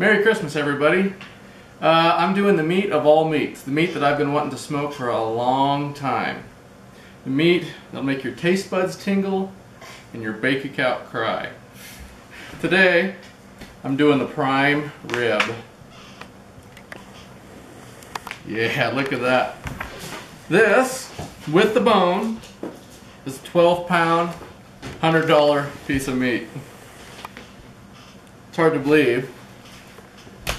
Merry Christmas, everybody. I'm doing the meat of all meats, the meat that I've been wanting to smoke for a long time. The meat that'll make your taste buds tingle and your bank account cry. Today, I'm doing the prime rib. Yeah, look at that. This, with the bone, is a 12-pound, $100 piece of meat. It's hard to believe,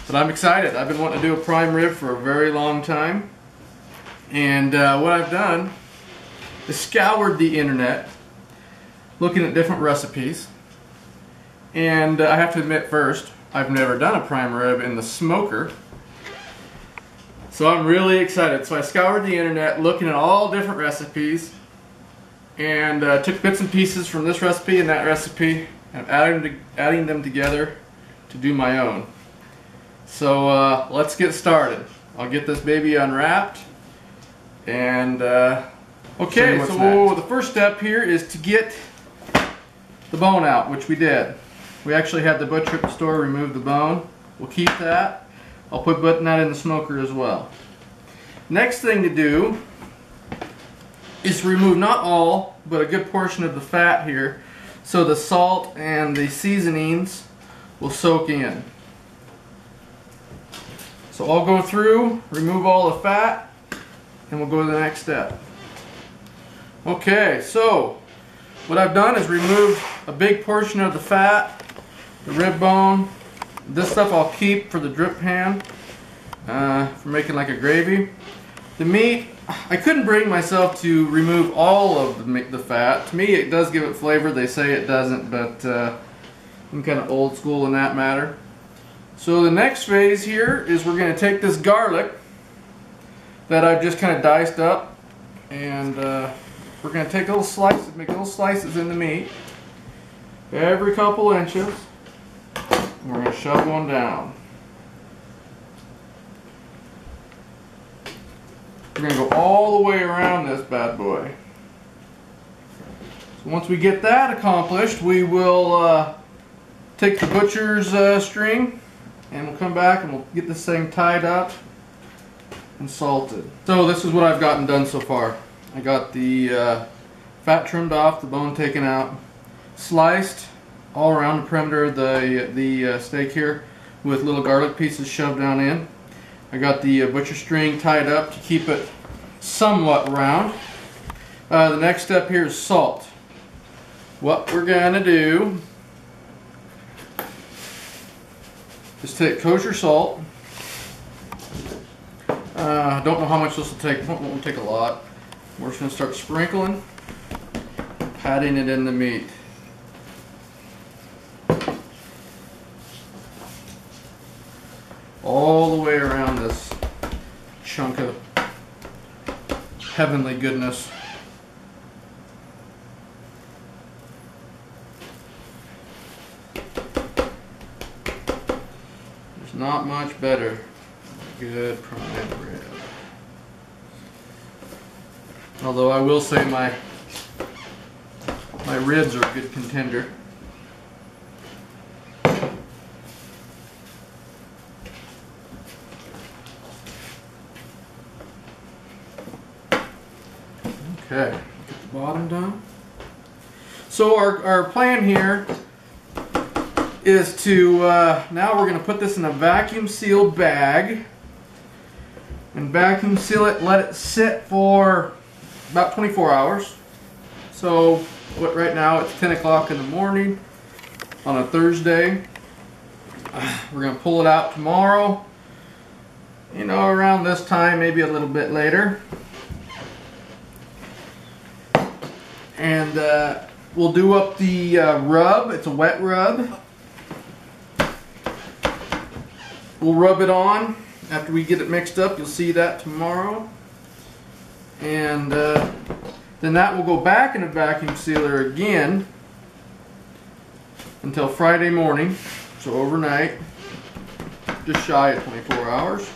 but I'm excited. I've been wanting to do a prime rib for a very long time. And what I've done is scoured the internet looking at different recipes. And I have to admit first, I've never done a prime rib in the smoker. So I'm really excited. So I scoured the internet looking at all different recipes and took bits and pieces from this recipe and that recipe and adding them together to do my own. So let's get started. I'll get this baby unwrapped and okay, so the first step here is to get the bone out, which we did. We actually had the butcher at the store remove the bone. We'll keep that. I'll put that in the smoker as well. Next thing to do is remove not all, but a good portion of the fat here, so the salt and the seasonings will soak in. So I'll go through, remove all the fat, and we'll go to the next step. Okay, so what I've done is removed a big portion of the fat, the rib bone. This stuff I'll keep for the drip pan, for making like a gravy. The meat, I couldn't bring myself to remove all of the fat. To me it does give it flavor. They say it doesn't, but I'm kind of old school in that matter. So the next phase here is we're going to take this garlic that I've just kind of diced up, and we're going to take little slices, make little slices in the meat every couple inches. And we're going to shove one down. We're going to go all the way around this bad boy. So once we get that accomplished, we will take the butcher's string and we'll come back and we'll get this thing tied up and salted. So this is what I've gotten done so far. I got the fat trimmed off, the bone taken out, sliced all around the perimeter of the steak here with little garlic pieces shoved down in. I got the butcher string tied up to keep it somewhat round. The next step here is salt. What we're going to do is take kosher salt. I don't know how much this will take. It won't take a lot. We're just going to start sprinkling, patting it in the meat. All the way around this chunk of heavenly goodness. There's not much better. Good prime rib. Although I will say my ribs are a good contender. Okay, get the bottom done. So our plan here is to, now we're going to put this in a vacuum sealed bag and vacuum seal it, let it sit for about 24 hours. So right now it's 10 o'clock in the morning on a Thursday. We're going to pull it out tomorrow, you know, around this time, maybe a little bit later. And we'll do up the rub. It's a wet rub. We'll rub it on after we get it mixed up. You'll see that tomorrow. And then that will go back in a vacuum sealer again until Friday morning. So overnight, just shy of 24 hours.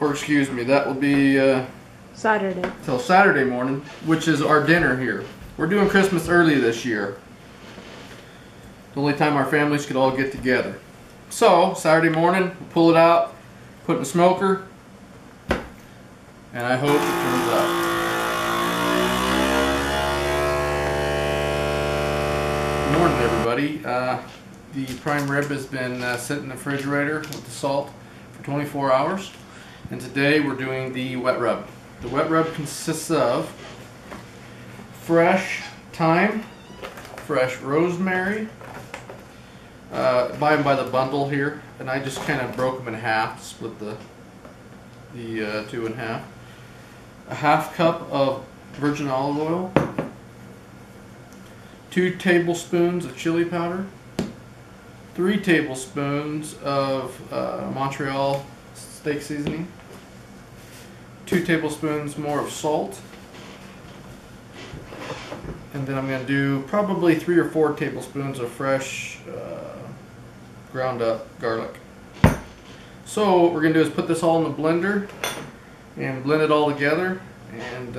Or excuse me, that will be Saturday. Till Saturday morning, which is our dinner here. We're doing Christmas early this year. The only time our families could all get together. So Saturday morning, we'll pull it out, put it in the smoker, and I hope it turns out. Good morning, everybody. The prime rib has been sitting in the refrigerator with the salt for 24 hours, and today we're doing the wet rub. The wet rub consists of fresh thyme, fresh rosemary. Buy them by the bundle here, and I just kind of broke them in half, split the two in half. A half cup of virgin olive oil, 2 tablespoons of chili powder, 3 tablespoons of Montreal steak seasoning, 2 tablespoons more of salt, and then I'm going to do probably 3 or 4 tablespoons of fresh ground up garlic. So what we're going to do is put this all in the blender and blend it all together, and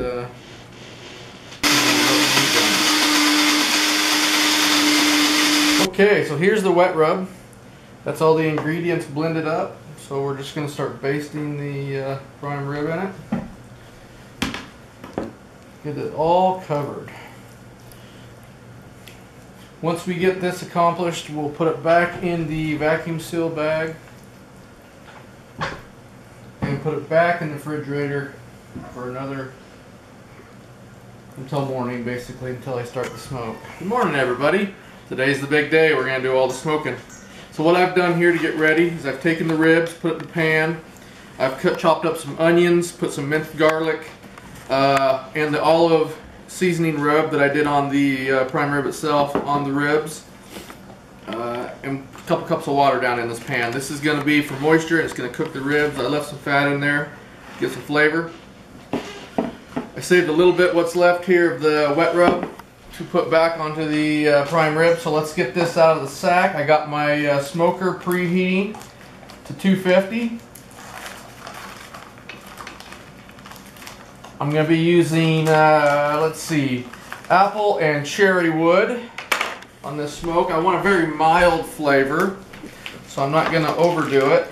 okay, so here's the wet rub. That's all the ingredients blended up. So we're just going to start basting the prime rib in it. Get it all covered. Once we get this accomplished, we'll put it back in the vacuum seal bag and put it back in the refrigerator for until morning, basically, until I start the smoke. Good morning, everybody. Today's the big day. We're going to do all the smoking. So what I've done here to get ready is I've taken the ribs, put it in the pan. I've chopped up some onions, put some minced garlic, and the olive seasoning rub that I did on the prime rib itself on the ribs, and a couple cups of water down in this pan. This is going to be for moisture, and it's going to cook the ribs. I left some fat in there, get some flavor. I saved a little bit what's left here of the wet rub to put back onto the prime rib. So let's get this out of the sack. I got my smoker preheating to 250. I'm going to be using, let's see, apple and cherry wood on this smoke. I want a very mild flavor, so I'm not going to overdo it.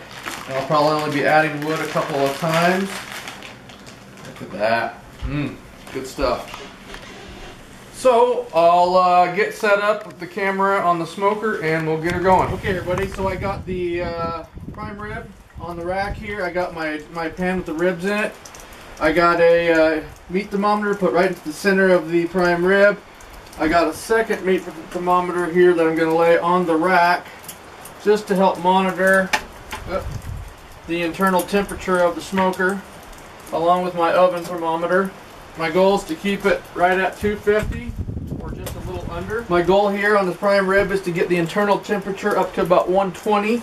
I'll probably only be adding wood a couple of times. Look at that. Good stuff. So I'll get set up with the camera on the smoker and we'll get her going. Okay, everybody, so I got the prime rib on the rack here. I got my pan with the ribs in it. I got a meat thermometer put right into the center of the prime rib. I got a second meat thermometer here that I'm going to lay on the rack just to help monitor the internal temperature of the smoker, along with my oven thermometer. My goal is to keep it right at 250 or just a little under. My goal here on the prime rib is to get the internal temperature up to about 120.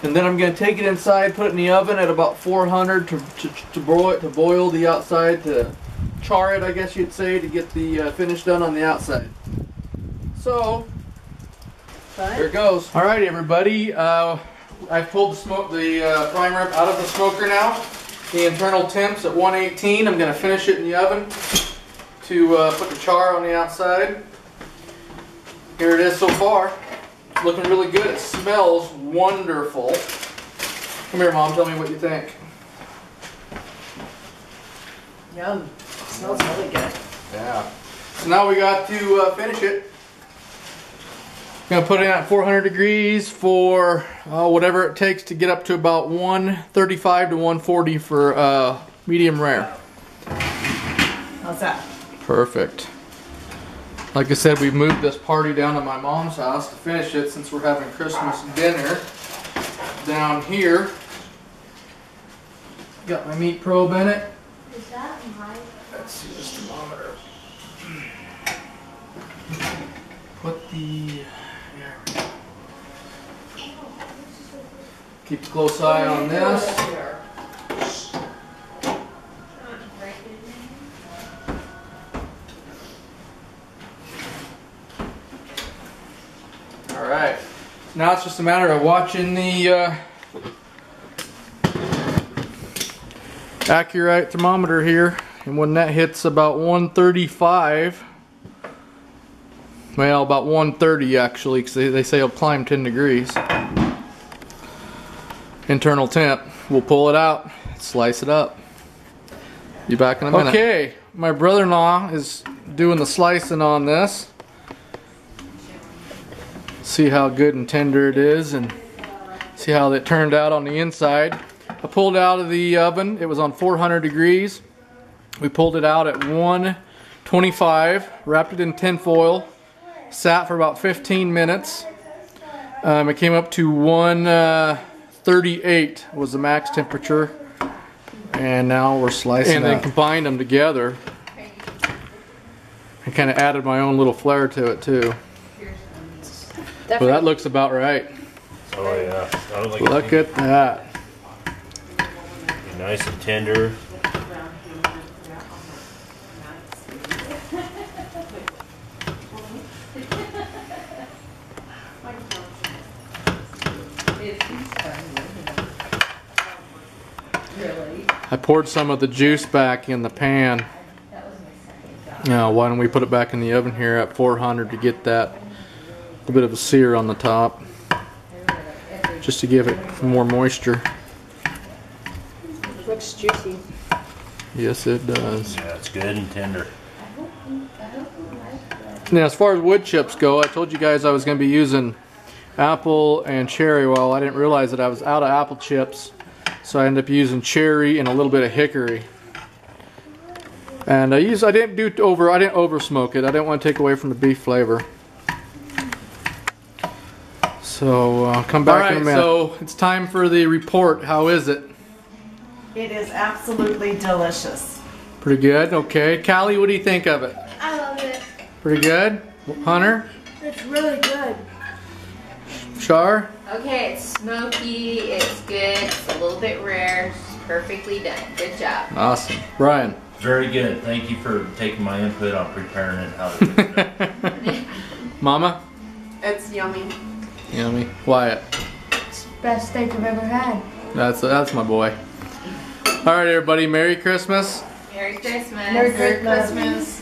And then I'm going to take it inside, put it in the oven at about 400 to boil the outside, to char it, I guess you'd say, to get the finish done on the outside. So, there it goes. Alright, everybody, I've pulled the prime rib out of the smoker now. The internal temp's at 118. I'm going to finish it in the oven to put the char on the outside. Here it is so far. Looking really good. It smells wonderful. Come here, Mom. Tell me what you think. Yum. It smells really good. Yeah. So now we got to finish it. I'm going to put it at 400 degrees for whatever it takes to get up to about 135 to 140 for medium rare. How's that? Perfect. Like I said, we've moved this party down to my mom's house to finish it since we're having Christmas dinner down here. Got my meat probe in it. Is that mine? Let's see this thermometer. Put the... There we go. Keep a close eye on this. Alright, now it's just a matter of watching the Accurate thermometer here, and when that hits about 135, Well, about 130 actually, because they say it'll climb 10 degrees. Internal temp. We'll pull it out, slice it up. Be back in a minute. Okay, my brother-in-law is doing the slicing on this. See how good and tender it is, and see how it turned out on the inside. I pulled it out of the oven. It was on 400 degrees. We pulled it out at 125, wrapped it in tin foil, sat for about 15 minutes. It came up to 138 was the max temperature, and now we're slicing and then combined them together and kind of added my own little flair to it too. But that looks about right. Oh yeah, look at that. Be nice and tender. I poured some of the juice back in the pan. Now, why don't we put it back in the oven here at 400 to get that a bit of a sear on the top, just to give it more moisture. Looks juicy. Yes, it does. Yeah, it's good and tender. Now, as far as wood chips go, I told you guys I was going to be using apple and cherry. Well, I didn't realize that I was out of apple chips, so I ended up using cherry and a little bit of hickory. And I didn't over smoke it. I didn't want to take away from the beef flavor. So come back in a minute. So it's time for the report. How is it? It is absolutely delicious. Pretty good. Okay, Callie, what do you think of it? I love it. Pretty good. Hunter? It's really good. Char? Okay, it's smoky, it's good, it's a little bit rare, it's perfectly done. Good job. Awesome. Brian? Very good. Thank you for taking my input on preparing it. How to do it. Mama? It's yummy. Yummy. Wyatt? It's the best steak I've ever had. That's my boy. All right, everybody. Merry Christmas. Merry Christmas. Merry Christmas.